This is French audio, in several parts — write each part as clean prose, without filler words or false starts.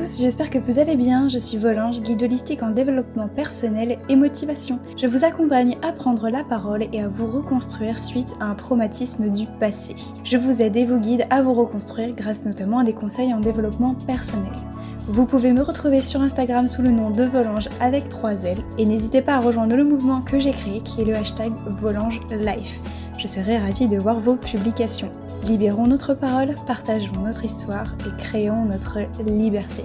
tous, j'espère que vous allez bien. Je suis Volange, guide holistique en développement personnel et motivation. Je vous accompagne à prendre la parole et à vous reconstruire suite à un traumatisme du passé. Je vous aide et vous guide à vous reconstruire grâce notamment à des conseils en développement personnel. Vous pouvez me retrouver sur Instagram sous le nom de Volange avec 3 L et n'hésitez pas à rejoindre le mouvement que j'ai créé qui est le hashtag VolangeLife. Je serai ravie de voir vos publications. Libérons notre parole, partageons notre histoire et créons notre liberté.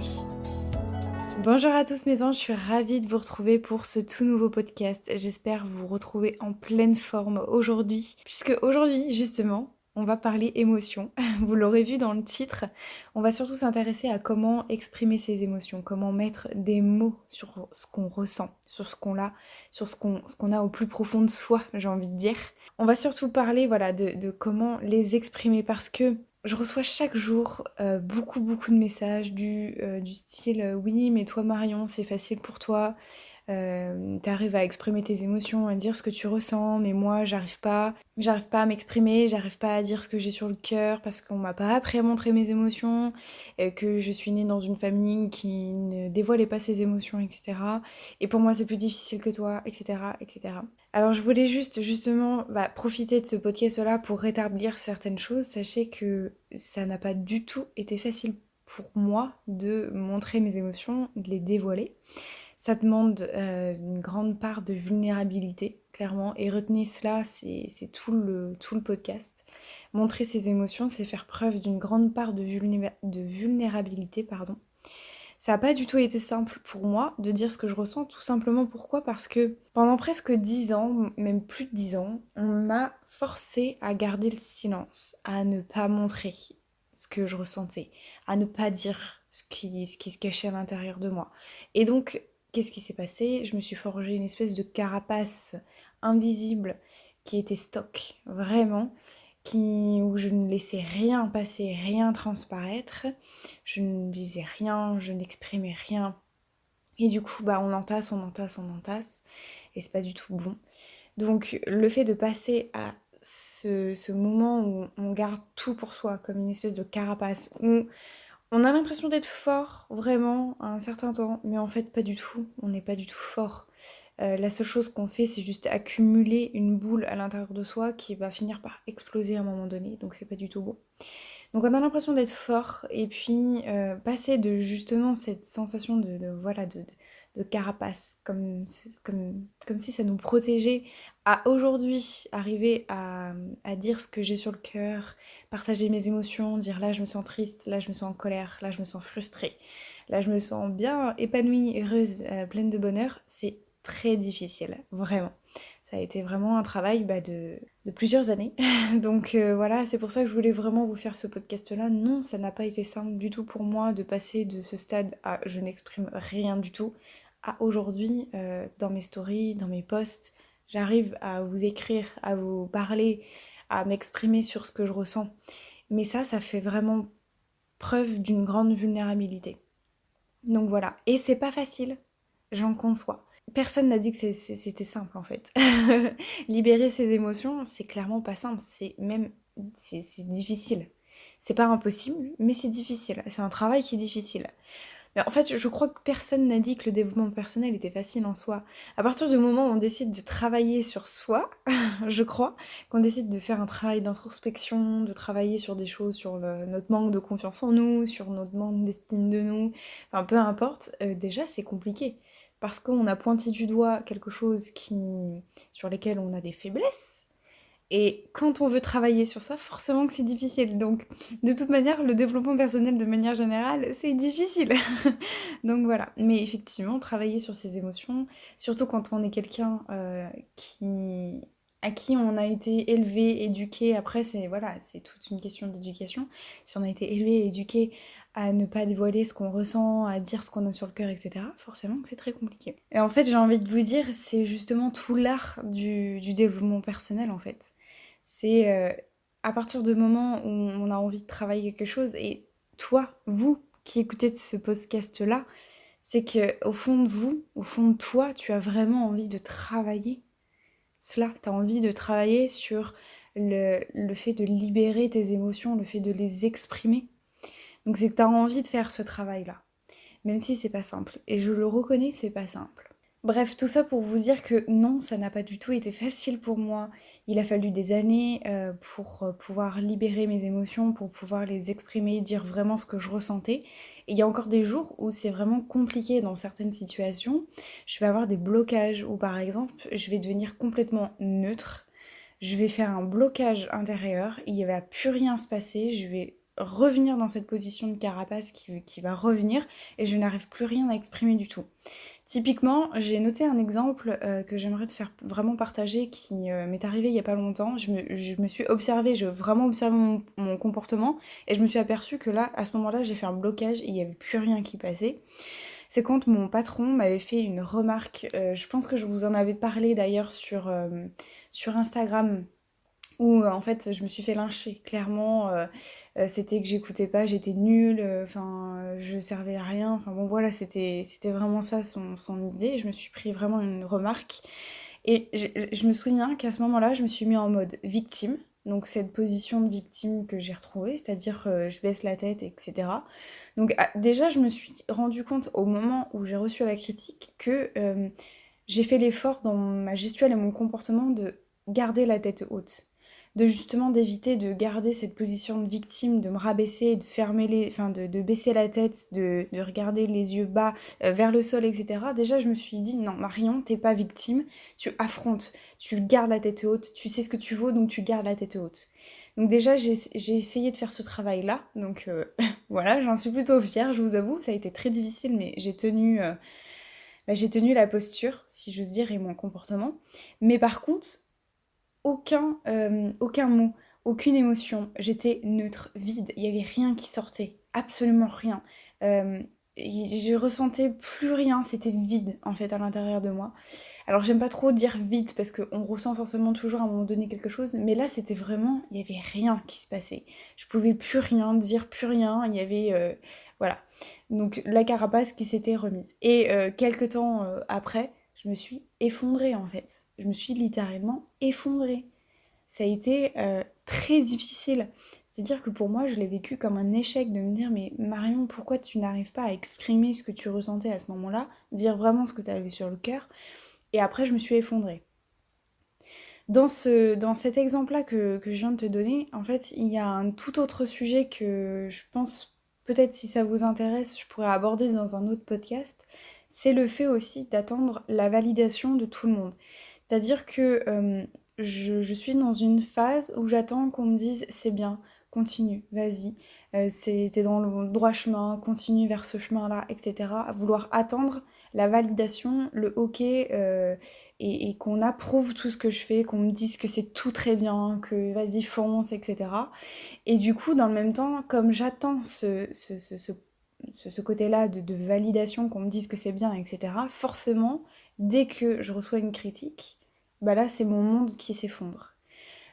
Bonjour à tous mes anges, je suis ravie de vous retrouver pour ce tout nouveau podcast. J'espère vous retrouver en pleine forme aujourd'hui, puisque aujourd'hui justement, on va parler émotions. Vous l'aurez vu dans le titre, on va surtout s'intéresser à comment exprimer ses émotions, comment mettre des mots sur ce qu'on ressent, sur ce qu'on a, sur ce qu'on a au plus profond de soi, j'ai envie de dire. On va surtout parler de comment les exprimer parce que je reçois chaque jour beaucoup de messages du style oui mais toi Marion c'est facile pour toi, t'arrives à exprimer tes émotions, à dire ce que tu ressens, mais moi j'arrive pas à m'exprimer, j'arrive pas à dire ce que j'ai sur le cœur parce qu'on m'a pas appris à montrer mes émotions, que je suis née dans une famille qui ne dévoilait pas ses émotions, etc. Et pour moi c'est plus difficile que toi, etc. etc. Alors je voulais justement profiter de ce podcast-là pour rétablir certaines choses. Sachez que ça n'a pas du tout été facile pour moi de montrer mes émotions, de les dévoiler. Ça demande une grande part de vulnérabilité, clairement. Et retenez cela, c'est tout le podcast. Montrer ses émotions, c'est faire preuve d'une grande part de vulnérabilité, pardon. Ça n'a pas du tout été simple pour moi de dire ce que je ressens, tout simplement pourquoi ? Parce que pendant presque 10 ans, même plus de 10 ans, on m'a forcé à garder le silence, à ne pas montrer ce que je ressentais, à ne pas dire ce qui se cachait à l'intérieur de moi. Et donc, qu'est-ce qui s'est passé ? Je me suis forgé une espèce de carapace invisible qui était stock, vraiment, où je ne laissais rien passer, rien transparaître, je ne disais rien, je n'exprimais rien. Et du coup, on entasse, et c'est pas du tout bon. Donc le fait de passer à ce moment où on garde tout pour soi, comme une espèce de carapace, où on a l'impression d'être fort, vraiment, à un certain temps, mais en fait pas du tout, on n'est pas du tout fort. La seule chose qu'on fait, c'est juste accumuler une boule à l'intérieur de soi qui va finir par exploser à un moment donné, donc c'est pas du tout bon. Donc on a l'impression d'être fort, et puis passer de justement cette sensation de carapace, comme si ça nous protégeait, à aujourd'hui arriver à dire ce que j'ai sur le cœur, partager mes émotions, dire là je me sens triste, là je me sens en colère, là je me sens frustrée, là je me sens bien épanouie, heureuse, pleine de bonheur, c'est très difficile, vraiment. Ça a été vraiment un travail de plusieurs années. Donc voilà, c'est pour ça que je voulais vraiment vous faire ce podcast-là. Non, ça n'a pas été simple du tout pour moi de passer de ce stade à je n'exprime rien du tout à aujourd'hui, dans mes stories, dans mes posts, j'arrive à vous écrire, à vous parler, à m'exprimer sur ce que je ressens. Mais ça fait vraiment preuve d'une grande vulnérabilité. Donc voilà, et c'est pas facile, j'en conçois. Personne n'a dit que c'était simple en fait. Libérer ses émotions, c'est clairement pas simple, c'est difficile. C'est pas impossible, mais c'est difficile. C'est un travail qui est difficile. Mais en fait, je crois que personne n'a dit que le développement personnel était facile en soi. À partir du moment où on décide de travailler sur soi, je crois, qu'on décide de faire un travail d'introspection, de travailler sur des choses, sur notre manque de confiance en nous, sur notre manque d'estime de nous, enfin peu importe, déjà c'est compliqué. Parce qu'on a pointé du doigt quelque chose sur lesquels on a des faiblesses, et quand on veut travailler sur ça, forcément que c'est difficile. Donc, de toute manière, le développement personnel, de manière générale, c'est difficile. Donc voilà. Mais effectivement, travailler sur ses émotions, surtout quand on est quelqu'un à qui on a été élevé, éduqué, après c'est toute une question d'éducation. Si on a été élevé et éduqué à ne pas dévoiler ce qu'on ressent, à dire ce qu'on a sur le cœur, etc., forcément que c'est très compliqué. Et en fait, j'ai envie de vous dire, c'est justement tout l'art du développement personnel, en fait. C'est à partir du moment où on a envie de travailler quelque chose, et toi, vous qui écoutez ce podcast-là, c'est que au fond de vous, au fond de toi, tu as vraiment envie de travailler cela. Tu as envie de travailler sur le fait de libérer tes émotions, le fait de les exprimer. Donc c'est que tu as envie de faire ce travail-là. même si c'est pas simple. Et je le reconnais, c'est pas simple. Bref, tout ça pour vous dire que non, ça n'a pas du tout été facile pour moi. Il a fallu des années pour pouvoir libérer mes émotions, pour pouvoir les exprimer, dire vraiment ce que je ressentais. Et il y a encore des jours où c'est vraiment compliqué dans certaines situations. Je vais avoir des blocages où par exemple, je vais devenir complètement neutre. Je vais faire un blocage intérieur, il ne va plus rien se passer, je vais revenir dans cette position de carapace qui va revenir et je n'arrive plus rien à exprimer du tout. Typiquement, j'ai noté un exemple que j'aimerais te faire vraiment partager qui m'est arrivé il y a pas longtemps. Je me suis observée, j'ai vraiment observé mon comportement et je me suis aperçue que là, à ce moment-là, j'ai fait un blocage et il n'y avait plus rien qui passait. C'est quand mon patron m'avait fait une remarque, je pense que je vous en avais parlé d'ailleurs sur Instagram, où en fait je me suis fait lyncher. Clairement, c'était que j'écoutais pas, j'étais nulle, enfin je servais à rien. Enfin bon voilà, c'était vraiment ça son idée. Je me suis pris vraiment une remarque. Et je me souviens qu'à ce moment-là, je me suis mis en mode victime. Donc cette position de victime que j'ai retrouvée, c'est-à-dire je baisse la tête, etc. Donc déjà, je me suis rendu compte au moment où j'ai reçu la critique que j'ai fait l'effort dans ma gestuelle et mon comportement de garder la tête haute, de justement d'éviter de garder cette position de victime, de me rabaisser, de fermer enfin de baisser la tête, de regarder les yeux bas vers le sol, etc. Déjà, je me suis dit, non, Marion, t'es pas victime, tu affrontes, tu gardes la tête haute, tu sais ce que tu vaux, donc tu gardes la tête haute. Donc déjà, j'ai essayé de faire ce travail-là, donc voilà, j'en suis plutôt fière, je vous avoue, ça a été très difficile, mais j'ai tenu la posture, si j'ose dire, et mon comportement. Mais par contre, aucun mot, aucune émotion. J'étais neutre, vide. Il n'y avait rien qui sortait. Absolument rien. Euh, je ressentais plus rien. C'était vide, en fait, à l'intérieur de moi. Alors, j'aime pas trop dire vide parce qu'on ressent forcément toujours à un moment donné quelque chose. Mais là, c'était vraiment... Il n'y avait rien qui se passait. Je pouvais plus rien dire, plus rien. Il y avait... voilà. Donc, la carapace qui s'était remise. Et quelques temps après, je me suis effondrée en fait. Je me suis littéralement effondrée. Ça a été très difficile. C'est-à-dire que pour moi, je l'ai vécu comme un échec de me dire mais Marion, pourquoi tu n'arrives pas à exprimer ce que tu ressentais à ce moment-là, dire vraiment ce que tu avais sur le cœur. Et après, je me suis effondrée. Dans cet exemple-là que je viens de te donner, en fait, il y a un tout autre sujet que je pense, peut-être si ça vous intéresse, je pourrais aborder dans un autre podcast. C'est le fait aussi d'attendre la validation de tout le monde. C'est-à-dire que je suis dans une phase où j'attends qu'on me dise c'est bien, continue, vas-y, t'es dans le droit chemin, continue vers ce chemin-là, etc. À vouloir attendre la validation, le ok, et qu'on approuve tout ce que je fais, qu'on me dise que c'est tout très bien, que vas-y fonce, etc. Et du coup, dans le même temps, comme j'attends ce côté-là de validation, qu'on me dise que c'est bien, etc., forcément, dès que je reçois une critique, bah là, c'est mon monde qui s'effondre.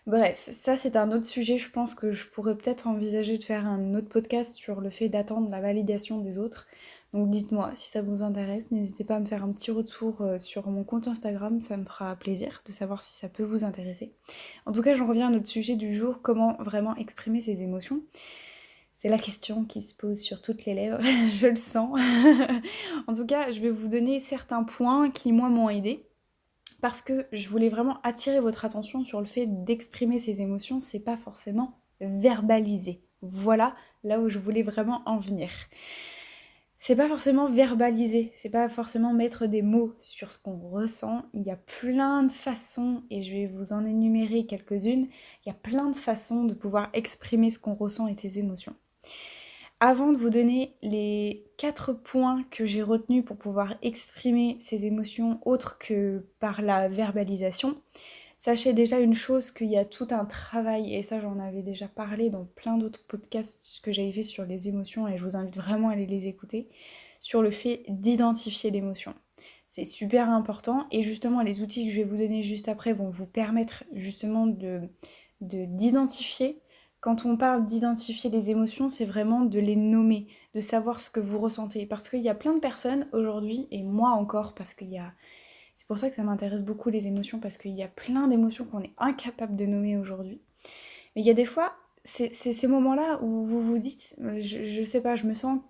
Bref, ça c'est un autre sujet, je pense que je pourrais peut-être envisager de faire un autre podcast sur le fait d'attendre la validation des autres. Donc dites-moi si ça vous intéresse, n'hésitez pas à me faire un petit retour sur mon compte Instagram, ça me fera plaisir de savoir si ça peut vous intéresser. En tout cas, j'en reviens à notre sujet du jour, comment vraiment exprimer ses émotions. C'est la question qui se pose sur toutes les lèvres, je le sens. En tout cas, je vais vous donner certains points qui, moi, m'ont aidé. Parce que je voulais vraiment attirer votre attention sur le fait d'exprimer ses émotions, c'est pas forcément verbaliser. Voilà là où je voulais vraiment en venir. C'est pas forcément verbaliser, c'est pas forcément mettre des mots sur ce qu'on ressent. Il y a plein de façons, et je vais vous en énumérer quelques-unes, il y a plein de façons de pouvoir exprimer ce qu'on ressent et ses émotions. Avant de vous donner les 4 points que j'ai retenus pour pouvoir exprimer ces émotions autres que par la verbalisation, sachez déjà une chose, qu'il y a tout un travail, et ça j'en avais déjà parlé dans plein d'autres podcasts que j'avais fait sur les émotions, et je vous invite vraiment à aller les écouter, sur le fait d'identifier l'émotion. C'est super important, et justement les outils que je vais vous donner juste après vont vous permettre justement d'identifier. Quand on parle d'identifier les émotions, c'est vraiment de les nommer, de savoir ce que vous ressentez. Parce qu'il y a plein de personnes aujourd'hui, et moi encore, parce qu'il y a... C'est pour ça que ça m'intéresse beaucoup les émotions, parce qu'il y a plein d'émotions qu'on est incapable de nommer aujourd'hui. Mais il y a des fois, c'est ces moments-là où vous vous dites, je sais pas, je me sens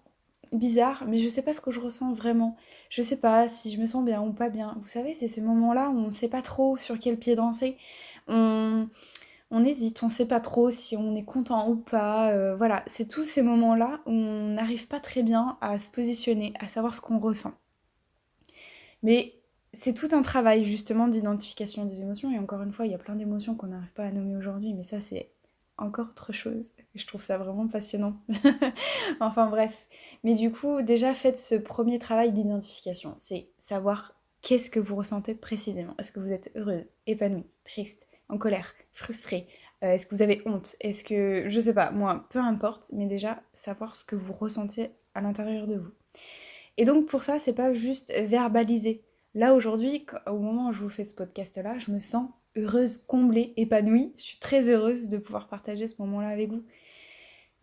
bizarre, mais je sais pas ce que je ressens vraiment. Je sais pas si je me sens bien ou pas bien. Vous savez, c'est ces moments-là où on sait pas trop sur quel pied danser. On, on hésite, on sait pas trop si on est content ou pas. Voilà, c'est tous ces moments-là où on n'arrive pas très bien à se positionner, à savoir ce qu'on ressent. Mais c'est tout un travail justement d'identification des émotions. Et encore une fois, il y a plein d'émotions qu'on n'arrive pas à nommer aujourd'hui, mais ça c'est encore autre chose. Je trouve ça vraiment passionnant. Enfin bref. Mais du coup, déjà faites ce premier travail d'identification. C'est savoir qu'est-ce que vous ressentez précisément. Est-ce que vous êtes heureuse, épanouie, triste, en colère, frustrée? Est-ce que vous avez honte? Est-ce que, je sais pas, moi, peu importe, mais déjà savoir ce que vous ressentez à l'intérieur de vous. Et donc pour ça, c'est pas juste verbaliser. Là aujourd'hui, au moment où je vous fais ce podcast-là, je me sens heureuse, comblée, épanouie. Je suis très heureuse de pouvoir partager ce moment-là avec vous.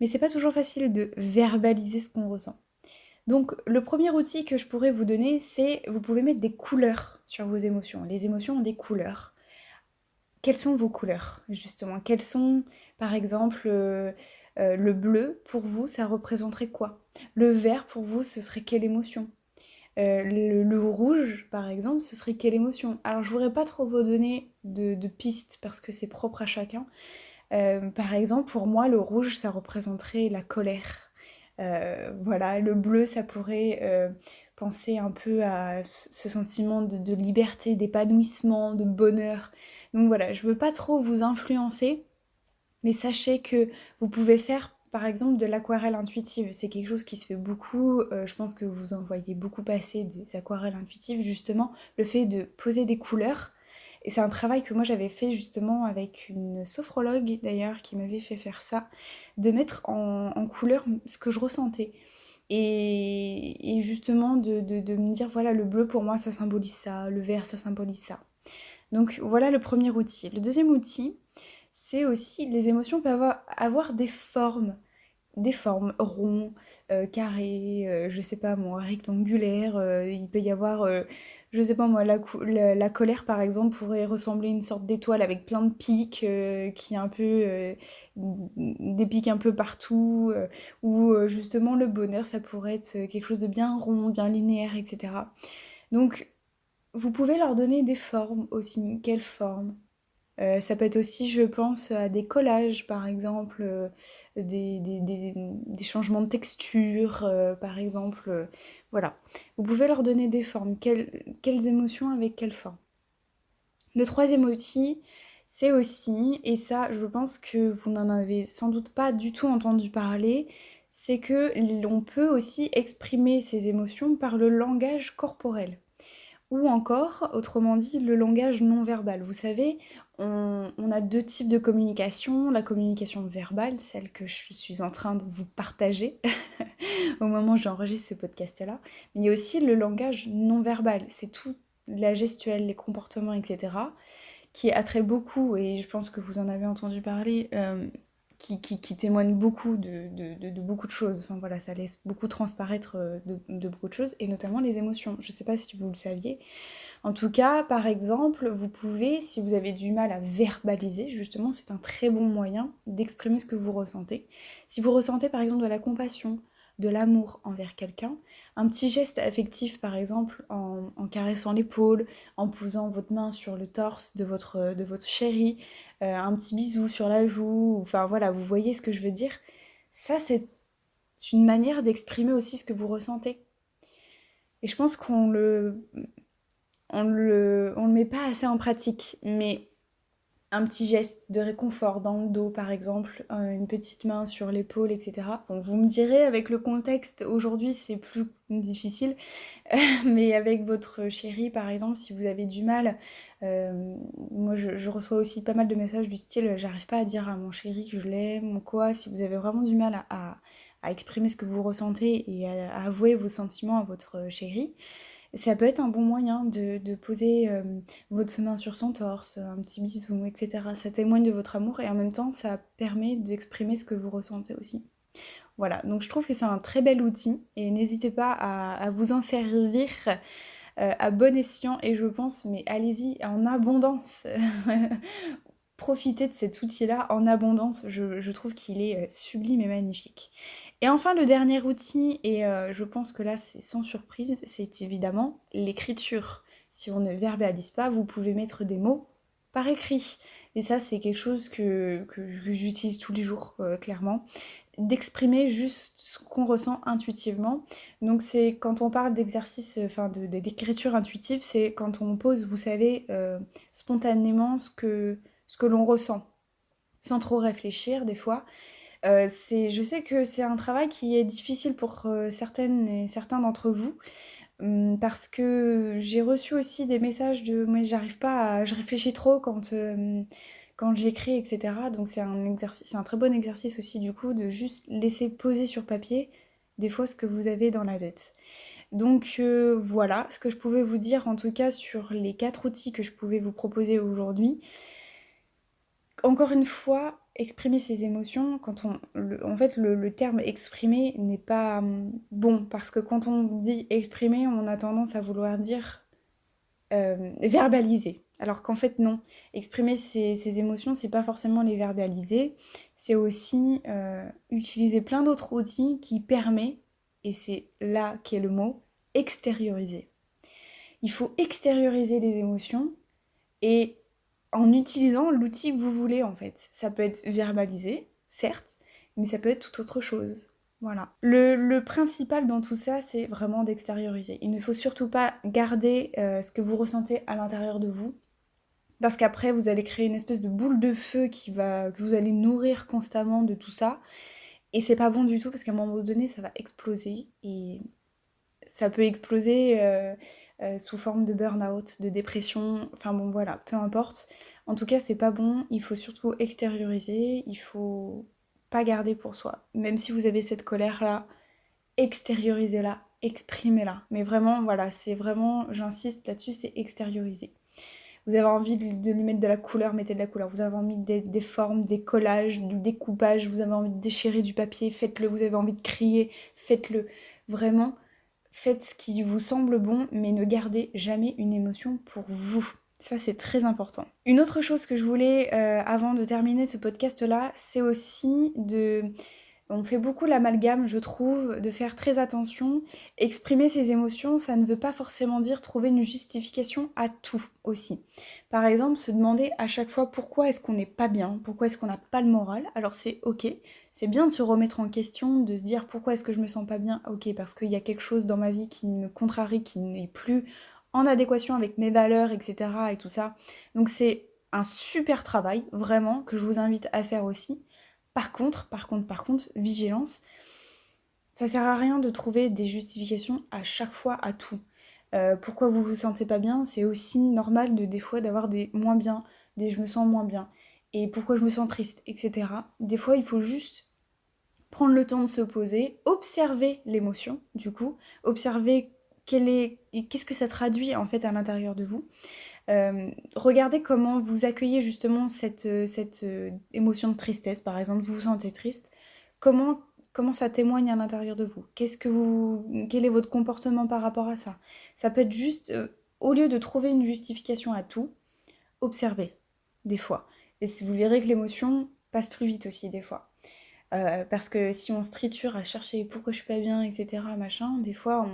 Mais c'est pas toujours facile de verbaliser ce qu'on ressent. Donc le premier outil que je pourrais vous donner, c'est vous pouvez mettre des couleurs sur vos émotions. Les émotions ont des couleurs. Quelles sont vos couleurs, justement? Quelles sont, par exemple, le bleu, pour vous, ça représenterait quoi? Le vert, pour vous, ce serait quelle émotion? Le rouge, par exemple, ce serait quelle émotion? Alors, je voudrais pas trop vous donner de pistes parce que c'est propre à chacun. Par exemple, pour moi, le rouge, ça représenterait la colère. Voilà, le bleu, ça pourrait penser un peu à ce sentiment de liberté, d'épanouissement, de bonheur. Donc voilà, je veux pas trop vous influencer, mais sachez que vous pouvez faire par exemple de l'aquarelle intuitive. C'est quelque chose qui se fait beaucoup, je pense que vous en voyez beaucoup passer des aquarelles intuitives, justement, le fait de poser des couleurs. Et c'est un travail que moi j'avais fait justement avec une sophrologue d'ailleurs qui m'avait fait faire ça, de mettre en couleur ce que je ressentais. Et justement de me dire voilà, le bleu pour moi ça symbolise ça, le vert ça symbolise ça. Donc voilà le premier outil. Le deuxième outil, c'est aussi les émotions peuvent avoir des formes ronds, carrés, je sais pas moi, rectangulaires. Il peut y avoir, je sais pas moi, la colère par exemple pourrait ressembler à une sorte d'étoile avec plein de pics, qui est un peu des pics un peu partout, ou justement le bonheur ça pourrait être quelque chose de bien rond, bien linéaire, etc. Donc vous pouvez leur donner des formes aussi. Quelles formes? Ça peut être aussi, je pense, à des collages, par exemple, des changements de texture, par exemple. Voilà. Vous pouvez leur donner des formes. Quelles émotions avec quelles formes? Le troisième outil, c'est aussi, et ça, je pense que vous n'en avez sans doute pas du tout entendu parler, c'est que l'on peut aussi exprimer ses émotions par le langage corporel. Ou encore, autrement dit, le langage non verbal. Vous savez, on a deux types de communication. La communication verbale, celle que je suis en train de vous partager au moment où j'enregistre ce podcast-là. Mais il y a aussi le langage non verbal. C'est tout la gestuelle, les comportements, etc. qui attrait beaucoup, et je pense que vous en avez entendu parler, qui témoigne beaucoup de beaucoup de choses. Enfin voilà, ça laisse beaucoup transparaître de beaucoup de choses, et notamment les émotions. Je sais pas si vous le saviez. En tout cas, par exemple, vous pouvez, si vous avez du mal à verbaliser, justement, c'est un très bon moyen d'exprimer ce que vous ressentez. Si vous ressentez par exemple de la compassion, de l'amour envers quelqu'un, un petit geste affectif par exemple en caressant l'épaule, en posant votre main sur le torse de votre chéri, un petit bisou sur la joue, enfin voilà, vous voyez ce que je veux dire. Ça, c'est une manière d'exprimer aussi ce que vous ressentez. Et je pense on le met pas assez en pratique, mais un petit geste de réconfort dans le dos par exemple, une petite main sur l'épaule, etc. Bon, vous me direz avec le contexte aujourd'hui c'est plus difficile, mais avec votre chéri par exemple, si vous avez du mal, moi je reçois aussi pas mal de messages du style j'arrive pas à dire à mon chéri que je l'aime ou quoi, si vous avez vraiment du mal à exprimer ce que vous ressentez et à avouer vos sentiments à votre chéri, ça peut être un bon moyen de poser votre main sur son torse, un petit bisou, etc. Ça témoigne de votre amour et en même temps ça permet d'exprimer ce que vous ressentez aussi. Voilà, donc je trouve que c'est un très bel outil et n'hésitez pas à vous en servir à bon escient, et je pense, mais allez-y en abondance. profitez de cet outil-là en abondance, je trouve qu'il est sublime et magnifique. Et enfin, le dernier outil, et je pense que là c'est sans surprise, c'est évidemment l'écriture. Si on ne verbalise pas, vous pouvez mettre des mots par écrit. Et ça, c'est quelque chose que j'utilise tous les jours, clairement. D'exprimer juste ce qu'on ressent intuitivement. Donc c'est quand on parle d'exercice, enfin d'écriture intuitive, c'est quand on pose, vous savez, spontanément ce que l'on ressent, sans trop réfléchir des fois. Je sais que c'est un travail qui est difficile pour certaines et certains d'entre vous, parce que j'ai reçu aussi des messages de moi j'arrive pas à, je réfléchis trop quand j'écris, etc. Donc c'est un exercice, c'est un très bon exercice aussi du coup de juste laisser poser sur papier des fois ce que vous avez dans la tête. Donc voilà ce que je pouvais vous dire en tout cas sur les 4 outils que je pouvais vous proposer aujourd'hui. Encore une fois, exprimer ses émotions, en fait, le terme exprimer n'est pas bon, parce que quand on dit exprimer, on a tendance à vouloir dire verbaliser. Alors qu'en fait, non. Exprimer ses émotions, c'est pas forcément les verbaliser, c'est aussi utiliser plein d'autres outils qui permettent, et c'est là qu'est le mot, extérioriser. Il faut extérioriser les émotions et en utilisant l'outil que vous voulez en fait. Ça peut être verbalisé, certes, mais ça peut être tout autre chose. Voilà. Le principal dans tout ça, c'est vraiment d'extérioriser. Il ne faut surtout pas garder ce que vous ressentez à l'intérieur de vous, parce qu'après vous allez créer une espèce de boule de feu que vous allez nourrir constamment de tout ça, et c'est pas bon du tout parce qu'à un moment donné ça va exploser, et ça peut exploser sous forme de burn-out, de dépression, enfin bon voilà, peu importe. En tout cas, c'est pas bon, il faut surtout extérioriser, il faut pas garder pour soi. Même si vous avez cette colère-là, extériorisez-la, exprimez-la. Mais vraiment, voilà, c'est vraiment, j'insiste là-dessus, c'est extérioriser. Vous avez envie de lui mettre de la couleur, mettez de la couleur. Vous avez envie des formes, des collages, du découpage, vous avez envie de déchirer du papier, faites-le. Vous avez envie de crier, faites-le. Vraiment, faites ce qui vous semble bon, mais ne gardez jamais une émotion pour vous. Ça, c'est très important. Une autre chose que je voulais, avant de terminer ce podcast-là, c'est aussi de... On fait beaucoup l'amalgame, je trouve, de faire très attention. Exprimer ses émotions, ça ne veut pas forcément dire trouver une justification à tout aussi. Par exemple, se demander à chaque fois pourquoi est-ce qu'on n'est pas bien, pourquoi est-ce qu'on n'a pas le moral. Alors c'est ok, c'est bien de se remettre en question, de se dire pourquoi est-ce que je me sens pas bien. Ok, parce qu'il y a quelque chose dans ma vie qui me contrarie, qui n'est plus en adéquation avec mes valeurs, etc. et tout ça. Donc c'est un super travail, vraiment, que je vous invite à faire aussi. Par contre, vigilance, ça sert à rien de trouver des justifications à chaque fois à tout. Pourquoi vous vous sentez pas bien, c'est aussi normal des fois d'avoir des moins bien, des je me sens moins bien, et pourquoi je me sens triste, etc. Des fois, il faut juste prendre le temps de se poser, observer l'émotion, du coup, observer qu'est-ce que ça traduit en fait à l'intérieur de vous. Regardez comment vous accueillez justement cette émotion de tristesse, par exemple, vous vous sentez triste, comment ça témoigne à l'intérieur de vous. Quel est votre comportement par rapport à ça? Ça peut être juste, au lieu de trouver une justification à tout, observez, des fois. Et vous verrez que l'émotion passe plus vite aussi, des fois. Parce que si on se triture à chercher pourquoi je suis pas bien, etc., machin, des fois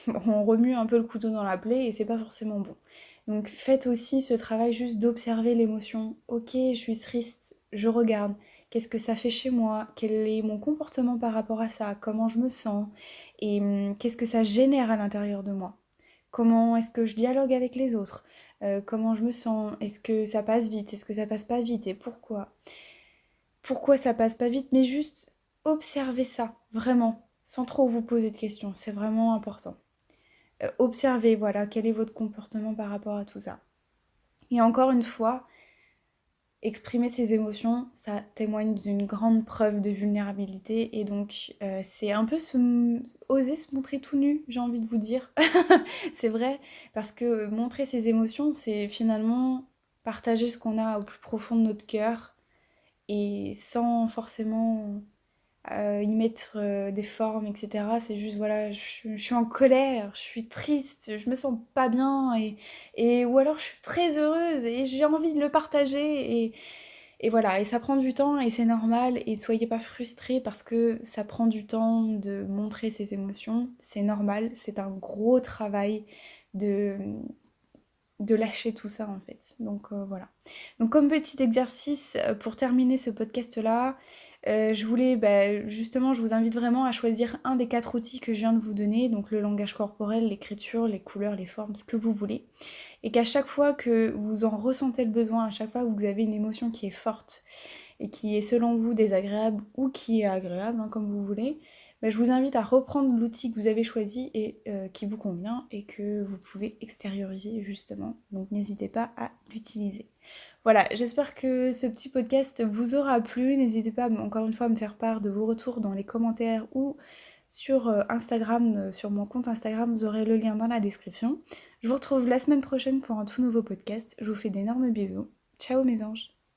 on remue un peu le couteau dans la plaie et c'est pas forcément bon. Donc faites aussi ce travail juste d'observer l'émotion. Ok, je suis triste, je regarde. Qu'est-ce que ça fait chez moi? Quel est mon comportement par rapport à ça? Comment je me sens? Et qu'est-ce que ça génère à l'intérieur de moi? Comment est-ce que je dialogue avec les autres? Comment je me sens? Est-ce que ça passe vite? Est-ce que ça passe pas vite? Et pourquoi? Pourquoi ça passe pas vite? Mais juste observez ça, vraiment, sans trop vous poser de questions. C'est vraiment important. Observez, voilà, quel est votre comportement par rapport à tout ça. Et encore une fois, exprimer ses émotions, ça témoigne d'une grande preuve de vulnérabilité, et donc c'est un peu oser se montrer tout nu, j'ai envie de vous dire. C'est vrai, parce que montrer ses émotions, c'est finalement partager ce qu'on a au plus profond de notre cœur, et sans forcément y mettre des formes, etc. C'est juste, voilà, je suis en colère, je suis triste, je me sens pas bien, ou alors je suis très heureuse et j'ai envie de le partager, et voilà, et ça prend du temps et c'est normal, et soyez pas frustrés parce que ça prend du temps de montrer ses émotions, c'est normal, c'est un gros travail de, de lâcher tout ça en fait. Donc voilà. Donc comme petit exercice pour terminer ce podcast-là, je voulais, justement, je vous invite vraiment à choisir un des 4 outils que je viens de vous donner, donc le langage corporel, l'écriture, les couleurs, les formes, ce que vous voulez, et qu'à chaque fois que vous en ressentez le besoin, à chaque fois que vous avez une émotion qui est forte et qui est selon vous désagréable ou qui est agréable, hein, comme vous voulez, je vous invite à reprendre l'outil que vous avez choisi et qui vous convient et que vous pouvez extérioriser justement. Donc n'hésitez pas à l'utiliser. Voilà, j'espère que ce petit podcast vous aura plu. N'hésitez pas encore une fois à me faire part de vos retours dans les commentaires ou sur Instagram, sur mon compte Instagram, vous aurez le lien dans la description. Je vous retrouve la semaine prochaine pour un tout nouveau podcast. Je vous fais d'énormes bisous. Ciao mes anges.